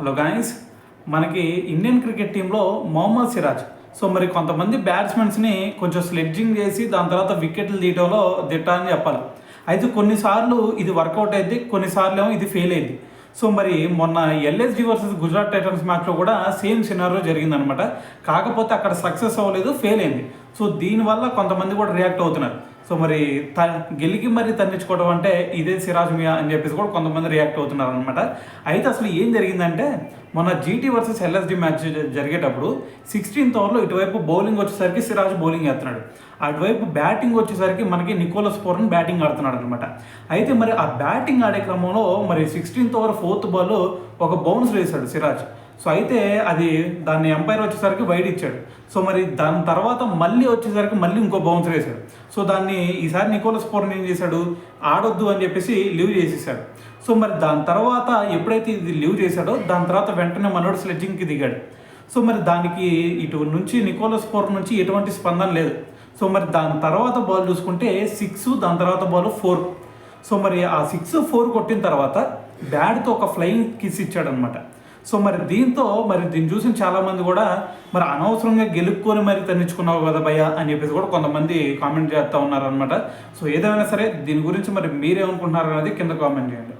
Hello guys, మనకి Indian cricket టీంలో Mohammed Siraj. So మరి కొంతమంది బ్యాట్స్మెన్స్ని కొంచెం స్లెడ్జింగ్ చేసి దాని తర్వాత వికెట్లు తీయడంలో దిట్ట అని చెప్పాలి. అయితే కొన్నిసార్లు ఇది వర్కౌట్ అయింది, కొన్నిసార్లు ఏమో ఇది ఫెయిల్ అయింది. సో మరి మొన్న ఎల్ఎస్జి వర్సెస్ గుజరాత్ టైటన్స్ మ్యాచ్లో కూడా సేమ్ సినారో జరిగిందనమాట. కాకపోతే అక్కడ సక్సెస్ అవ్వలేదు, ఫెయిల్ అయింది. సో దీనివల్ల కొంతమంది కూడా రియాక్ట్ అవుతున్నారు. సో మరి గెలికి మరీ తన్నించుకోవడం అంటే ఇదే సిరాజ్ మియా అని చెప్పేసి కూడా కొంతమంది రియాక్ట్ అవుతున్నారు అనమాట. అయితే అసలు ఏం జరిగిందంటే మొన్న జీటీ వర్సెస్ ఎల్ఎస్డి మ్యాచ్ జరిగేటప్పుడు 16th ఓవర్లో ఇటువైపు బౌలింగ్ వచ్చేసరికి సిరాజ్ బౌలింగ్ వేస్తున్నాడు, అటువైపు బ్యాటింగ్ వచ్చేసరికి మనకి నికోలస్ పూరన్ బ్యాటింగ్ ఆడుతున్నాడు అనమాట. అయితే మరి ఆ బ్యాటింగ్ ఆడే క్రమంలో మరి 16th ఓవర్ 4th బాల్ ఒక బౌన్స్ వేశాడు సిరాజ్. సో అయితే అది దాన్ని ఎంపైర్ వచ్చేసరికి వైడ్ ఇచ్చాడు. సో మరి దాని తర్వాత మళ్ళీ వచ్చేసరికి మళ్ళీ ఇంకో బౌన్సర్ వేశాడు. సో దాన్ని ఈసారి నికోలస్ పూరన్ ఏం చేశాడు, ఆడొద్దు అని చెప్పేసి లీవ్ చేసేసాడు. సో మరి దాని తర్వాత ఎప్పుడైతే ఇది లీవ్ చేశాడో దాని తర్వాత వెంటనే మనోడు స్లెడ్జింగ్కి దిగాడు. సో మరి దానికి ఇటు నుంచి నికోలస్ పూరన్ నుంచి ఎటువంటి స్పందన లేదు. సో మరి దాని తర్వాత బాల్ చూసుకుంటే 6, దాని తర్వాత బాల్ 4. సో మరి ఆ 6-4 కొట్టిన తర్వాత బ్యాట్తో ఒక ఫ్లయింగ్ కిస్ ఇచ్చాడనమాట. సో మరి దీన్ని చూసిన చాలామంది కూడా మరి అనవసరంగా గెలుపుకొని మరి తన్నించుకున్నావు కదా భయ్యా అని చెప్పేసి కూడా కొంతమంది కామెంట్ చేస్తూ ఉన్నారనమాట. సో ఏదైనా సరే దీని గురించి మరి మీరేమనుకుంటున్నారు అనేది కింద కామెంట్ చేయండి.